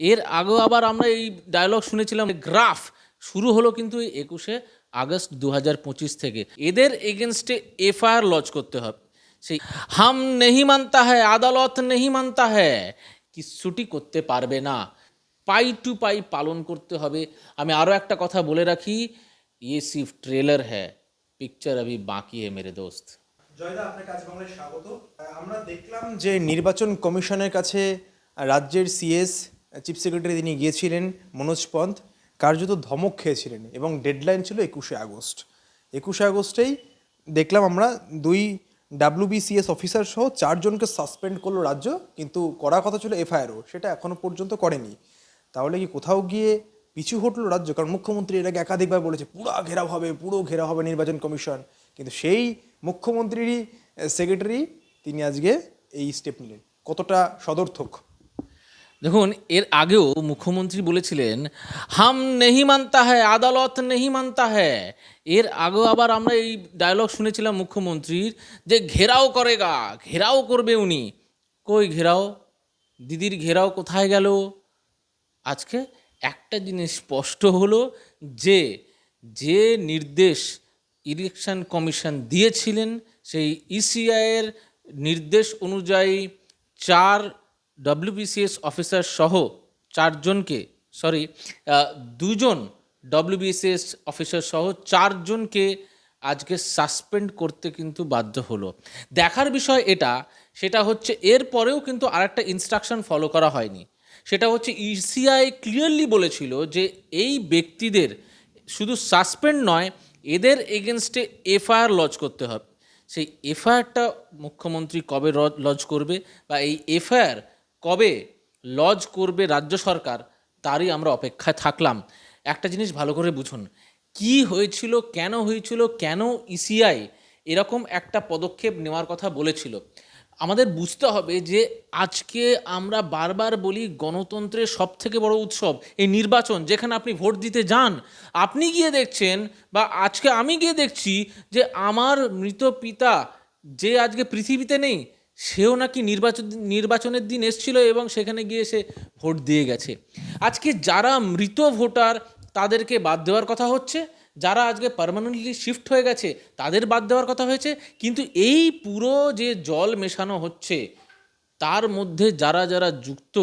এর আগেও আবার আমরা এই ডায়লগ শুনেছিলাম। গ্রাফ শুরু হলো কিন্তু 21শে আগস্ট 2025 থেকে। এদের এগেনস্টে এফআইআর লজ করতে হবে। সেই হাম নেহি মানতা হ্যায়, আদালত নেহি মানতা হ্যায়, কিচ্ছুটি করতে পারবে না। পাই টু পাই পালন করতে হবে। আমি আরও একটা কথা বলে রাখি, ইয়ে সির্ফ ট্রেলার হ্যায়, পিকচার আভি বাকি হ্যায় মেরে দোস্ত। জয়দা, আপনাকে আজ বাংলায় স্বাগত। আমরা দেখলাম যে নির্বাচন কমিশনের কাছে রাজ্যের সিএস চিফ সেক্রেটারি তিনি গিয়েছিলেন মনোজ পন্থ, কার্যত ধমক খেয়েছিলেন এবং ডেডলাইন ছিল 21শে আগস্ট। 21শে আগস্টেই দেখলাম আমরা দুই ডাব্লিউবিসিএস অফিসার সহ 4জনকে সাসপেন্ড করলো রাজ্য, কিন্তু করার কথা ছিল এফআইআরও, সেটা এখনো পর্যন্ত করেনি। তাহলে কি কোথাও গিয়ে পিছু হটলো রাজ্য? কারণ মুখ্যমন্ত্রী এর আগে একাধিকবার বলেছে পুরো ঘেরাও হবে নির্বাচন কমিশন, কিন্তু সেই মুখ্যমন্ত্রীরই সেক্রেটারি তিনি আজকে এই স্টেপ নিলেন, কতটা সদর্থক? দেখুন, এর আগেও মুখ্যমন্ত্রী বলেছিলেন হাম নেহি মানতা হ্যায়, আদালত নেহি মানতা হ্যায়। এর আগেও আবার আমরা এই ডায়লগ শুনেছিলাম মুখ্যমন্ত্রীর, যে ঘেরাও করেগা, ঘেরাও করবে উনি। কই ঘেরাও? দিদির ঘেরাও কোথায় গেল? আজকে একটা জিনিস স্পষ্ট হলো যে যে নির্দেশ ইলেকশন কমিশন দিয়েছিলেন, সেই ইসিআইয়ের নির্দেশ অনুযায়ী 4 ডব্লিউবিসিএস অফিসার সহ 4জনকে, সরি, 2জন ডব্লিউবিসিএস অফিসার সহ 4জনকে আজকে সাসপেন্ড করতে কিন্তু বাধ্য হলো। দেখার বিষয় এটা, সেটা হচ্ছে এর পরেও কিন্তু আরেকটা ইনস্ট্রাকশন ফলো করা হয়নি। সেটা হচ্ছে ইসিআই ক্লিয়ারলি বলেছিল যে এই ব্যক্তিদের শুধু সাসপেন্ড নয়, এদের এগেনস্টে এফআইআর লজ করতে হবে। সেই এফআইআরটা মুখ্যমন্ত্রী কবে লজ করবে, বা এই এফআইআর কবে লজ করবে রাজ্য সরকার, তারই আমরা অপেক্ষায় থাকলাম। একটা জিনিস ভালো করে বুঝুন, কি হয়েছিল, কেন ইসিআই এরকম একটা পদক্ষেপ নেওয়ার কথা বলেছিল। আমাদের বুঝতে হবে যে আজকে আমরা বারবার বলি গণতন্ত্রের সবথেকে বড় উৎসব এই নির্বাচন, যেখানে আপনি ভোট দিতে যান, আপনি গিয়ে দেখছেন, বা আজকে আমি গিয়ে দেখছি যে আমার মৃত পিতা যে আজকে পৃথিবীতে নেই, সেও নাকি নির্বাচনের দিন এসেছিল এবং সেখানে গিয়ে সে ভোট দিয়ে গেছে। আজকে যারা মৃত ভোটার তাদেরকে বাদ দেওয়ার কথা হচ্ছে, যারা আজকে পার্মানেন্টলি শিফট হয়ে গেছে তাদের বাদ দেওয়ার কথা হয়েছে, কিন্তু এই পুরো যে জল মেশানো হচ্ছে তার মধ্যে যারা যারা যুক্ত,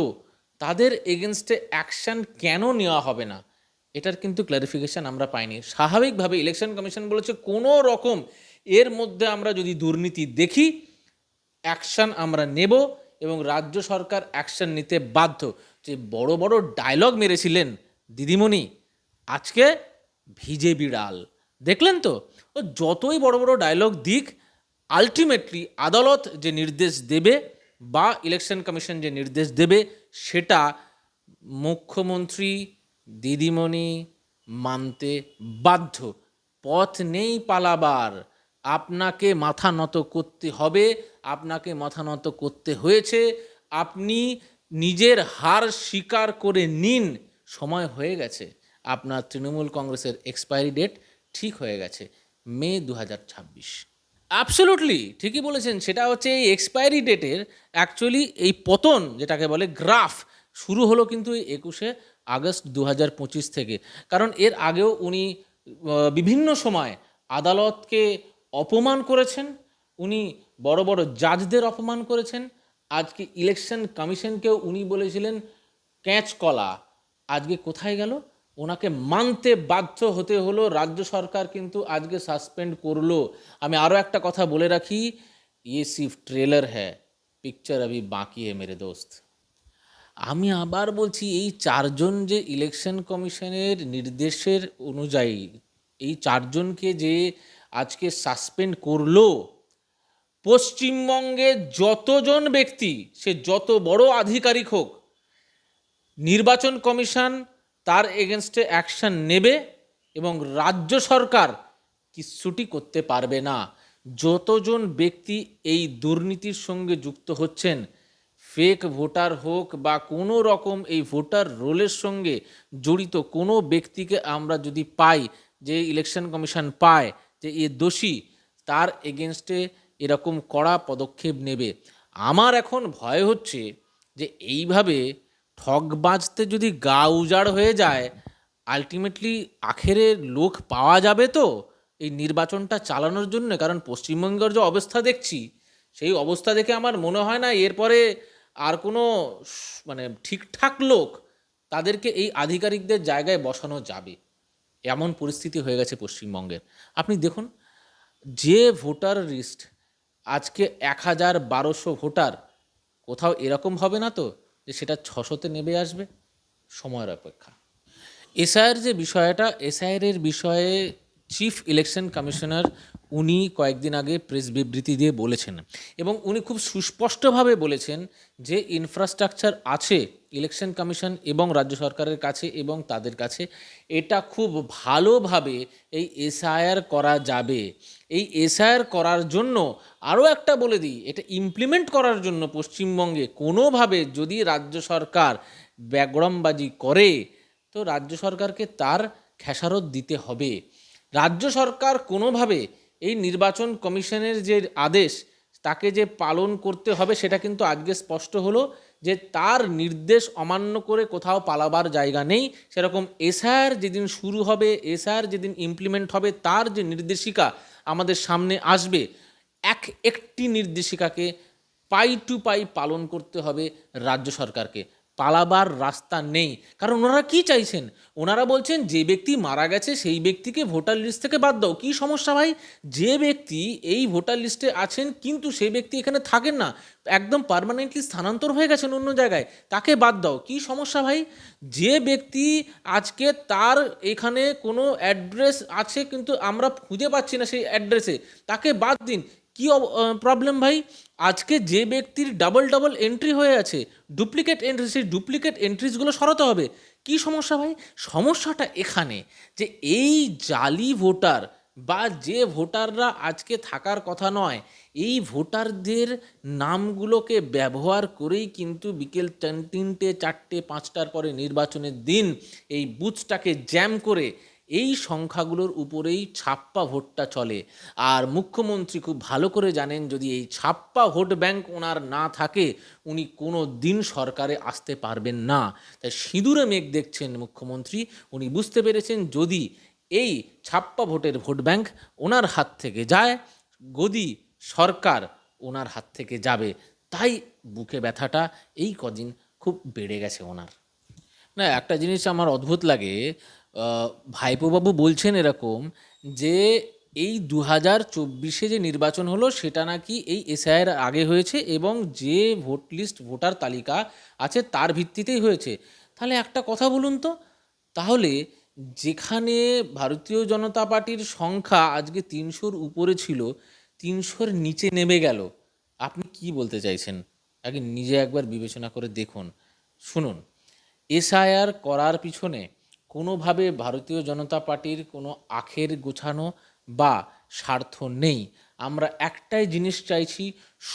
তাদের এগেনস্টে অ্যাকশান কেন নেওয়া হবে না, এটার কিন্তু ক্ল্যারিফিকেশান আমরা পাইনি। স্বাভাবিকভাবে ইলেকশন কমিশন বলেছে কোনো রকম এর মধ্যে আমরা যদি দুর্নীতি দেখি, অ্যাকশান আমরা নেব, এবং রাজ্য সরকার অ্যাকশান নিতে বাধ্য। যে বড় বড় ডায়লগ মেরেছিলেন দিদিমণি, আজকে ভিজে বিড়াল দেখলেন তো। ও যতই বড় বড় ডায়লগ দিক, আলটিমেটলি আদালত যে নির্দেশ দেবে বা ইলেকশন কমিশন যে নির্দেশ দেবে, সেটা মুখ্যমন্ত্রী দিদিমণি মানতে বাধ্য। পথ নেই পালাবার, আপনাকে মাথা নত করতে হবে, আপনাকে মাথা নত করতে হয়েছে। আপনি নিজের হার স্বীকার করে নিন। সময় হয়ে গেছে, আপনার তৃণমূল কংগ্রেসের এক্সপায়ারি ডেট ঠিক হয়ে গেছে, মে 2026। অ্যাবসলিউটলি ঠিকই বলেছেন। সেটা হচ্ছে এই এক্সপায়ারি ডেটের অ্যাকচুয়ালি এই পতন, যেটাকে বলে গ্রাফ, শুরু হলো কিন্তু 21শে আগস্ট 2025 থেকে। কারণ এর আগেও উনি বিভিন্ন সময় আদালতকে অপমান করেছেন, উনি বড় বড় জাজদের অপমান করেছেন। আজকে ইলেকশন কমিশনকেও উনি বলেছিলেন ক্যাঁচ কলা। আজকে কোথায় গেল? ওনাকে মানতে বাধ্য হতে হলো। রাজ্য সরকার কিন্তু আজকে সাসপেন্ড করলো। আমি আরও একটা কথা বলে রাখি, ইয়ে সির্ফ ট্রেলার হ্যায়, পিকচার আভি বাকি হ্যায় মেরে দোস্ত। আমি আবার বলছি, এই 4জন যে ইলেকশন কমিশনের নির্দেশের অনুযায়ী এই 4জনকে যে আজকে সাসপেন্ড করলো, পশ্চিমবঙ্গে যতজন ব্যক্তি, সে যত বড় আধিকারিক হোক, নির্বাচন কমিশন তার এগেনস্টে অ্যাকশন নেবে, এবং রাজ্য সরকার কিচ্ছুটি করতে পারবে না। যতজন ব্যক্তি এই দুর্নীতির সঙ্গে যুক্ত হচ্ছেন, ফেক ভোটার হোক বা কোনো রকম এই ভোটার রোলের সঙ্গে জড়িত কোনো ব্যক্তিকে আমরা যদি পাই, যে ইলেকশন কমিশন পায় যে এ দোষী, তার এগেনস্টে এরকম কড়া পদক্ষেপ নেবে। আমার এখন ভয় হচ্ছে যে এইভাবে ঠক বাজতে যদি গা উজাড় হয়ে যায়, আলটিমেটলি আখেরে লোক পাওয়া যাবে তো এই নির্বাচনটা চালানোর জন্য? কারণ পশ্চিমবঙ্গের যে অবস্থা দেখছি, সেই অবস্থা দেখে আমার মনে হয় না এরপরে আর কোনো মানে ঠিকঠাক লোক তাদেরকে এই আধিকারিকদের জায়গায় বসানো যাবে। এমন পরিস্থিতি হয়ে গেছে পশ্চিমবঙ্গের। আপনি দেখুন, যে ভোটার লিস্ট আজকে 1,1200 ভোটার, কোথাও এরকম হবে না তো যে সেটা 600-তে নেমে আসবে? সময়ের অপেক্ষা। এসআইয়ের যে বিষয়টা, এসআইয়ের বিষয়ে চিফ ইলেকশন কমিশনার উনি কয়েকদিন আগে প্রেস বিবৃতি দিয়ে বলেছেন, এবং উনি খুব সুস্পষ্টভাবে বলেছেন যে ইনফ্রাস্ট্রাকচার আছে ইলেকশন কমিশন এবং রাজ্য সরকারের কাছে এবং তাদের কাছে, এটা খুব ভালোভাবে এই এসআইআর করা যাবে। এই এসআইআর করার জন্য আরও একটা বলে দিই, এটা ইমপ্লিমেন্ট করার জন্য পশ্চিমবঙ্গে কোনোভাবে যদি রাজ্য সরকার ব্যাকগ্রামবাজি করে, তো রাজ্য সরকারকে তার খেসারত দিতে হবে। রাজ্য সরকার কোনোভাবে এই নির্বাচন কমিশনের যে আদেশ তাকে যে পালন করতে হবে, সেটা কিন্তু আজকে স্পষ্ট হলো যে তার নির্দেশ অমান্য করে কোথাও পালাবার জায়গা নেই। সেরকম এসআইআর যেদিন শুরু হবে, এসআইআর যেদিন ইমপ্লিমেন্ট হবে, তার যে নির্দেশিকা আমাদের সামনে আসবে, একটি নির্দেশিকাকে পাই টু পাই পালন করতে হবে রাজ্য সরকারকে। পালাবার রাস্তা নেই। কারণ ওনারা কি চাইছেন? ওনারা বলছেন যে ব্যক্তি মারা গেছে সেই ব্যক্তিকে ভোটার লিস্ট থেকে বাদ দাও। কী সমস্যা ভাই? যে ব্যক্তি এই ভোটার লিস্টে আছেন কিন্তু সেই ব্যক্তি এখানে থাকেন না, একদম পার্মানেন্টলি স্থানান্তর হয়ে গেছেন অন্য জায়গায়, তাকে বাদ দাও। কী সমস্যা ভাই? যে ব্যক্তি আজকে তার এখানে কোনো অ্যাড্রেস আছে কিন্তু আমরা খুঁজে পাচ্ছি না সেই অ্যাড্রেসে, তাকে বাদ দিন। কী প্রবলেম ভাই? আজকে যে ব্যক্তির ডাবল ডাবল এন্ট্রি হয়ে আছে, ডুপ্লিকেট এন্ট্রি, সেই ডুপ্লিকেট এন্ট্রিজগুলো সরাতে হবে। কী সমস্যা ভাই? সমস্যাটা এখানে যে এই জালি ভোটার বা যে ভোটাররা আজকে থাকার কথা নয়, এই ভোটারদের নামগুলোকে ব্যবহার করেই কিন্তু বিকেল 3টে 4টে 5টার পরে নির্বাচনের দিন এই বুথটাকে জ্যাম করে এই সংখ্যাগুলোর উপরেই ছাপ্পা ভোটটা চলে। আর মুখ্যমন্ত্রী খুব ভালো করে জানেন, যদি এই ছাপ্পা ভোট ব্যাংক ওনার না থাকে, উনি কোনো দিন সরকারে আসতে পারবেন না। তাই সিঁদুরে মেঘ দেখছেন মুখ্যমন্ত্রী। উনি বুঝতে পেরেছেন যদি এই ছাপ্পা ভোটের ভোট ব্যাংক ওনার হাত থেকে যায়, গদি সরকার ওনার হাত থেকে যাবে। তাই বুকে ব্যথাটা এই কদিন খুব বেড়ে গেছে ওনার। না, একটা জিনিস আমার অদ্ভুত লাগে, ভাইপোবাবু বলছেন এরকম যে এই 2024-এ যে নির্বাচন হলো সেটা নাকি এই এসআইয়ের আগে হয়েছে এবং যে ভোট লিস্ট ভোটার তালিকা আছে তার ভিত্তিতেই হয়েছে। তাহলে একটা কথা বলুন তো, তাহলে যেখানে ভারতীয় জনতা পার্টির সংখ্যা আজকে 300-র উপরে ছিল, 300-র নিচে নেমে গেল, আপনি কি বলতে চাইছেন? আগে নিজে একবার বিবেচনা করে দেখুন, শুনুন। এসআইআর করার পিছনে কোনোভাবে ভারতীয় জনতা পার্টির কোনো আখের গোছানো বা স্বার্থ নেই। আমরা একটাই জিনিস চাইছি,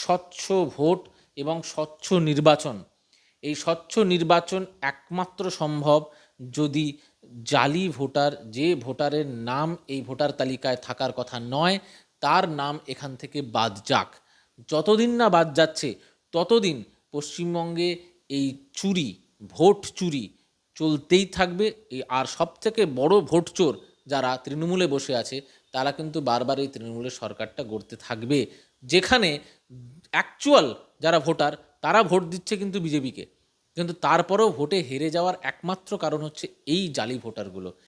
স্বচ্ছ ভোট এবং স্বচ্ছ নির্বাচন। এই স্বচ্ছ নির্বাচন একমাত্র সম্ভব যদি জালি ভোটার, যে ভোটারের নাম এই ভোটার তালিকায় থাকার কথা নয়, তার নাম এখান থেকে বাদ যাক। যতদিন না বাদ যাচ্ছে ততদিন পশ্চিমবঙ্গে এই চুরি, ভোট চুরি চলতেই থাকবে। আর সবথেকে বড় ভোট চোর যারা তৃণমূলে বসে আছে, তারা কিন্তু বারবার এই তৃণমূলের সরকারটা গড়তে থাকবে, যেখানে অ্যাকচুয়াল যারা ভোটার তারা ভোট দিচ্ছে কিন্তু বিজেপিকে, কিন্তু তারপরেও ভোটে হেরে যাওয়ার একমাত্র কারণ হচ্ছে এই জালি ভোটারগুলো।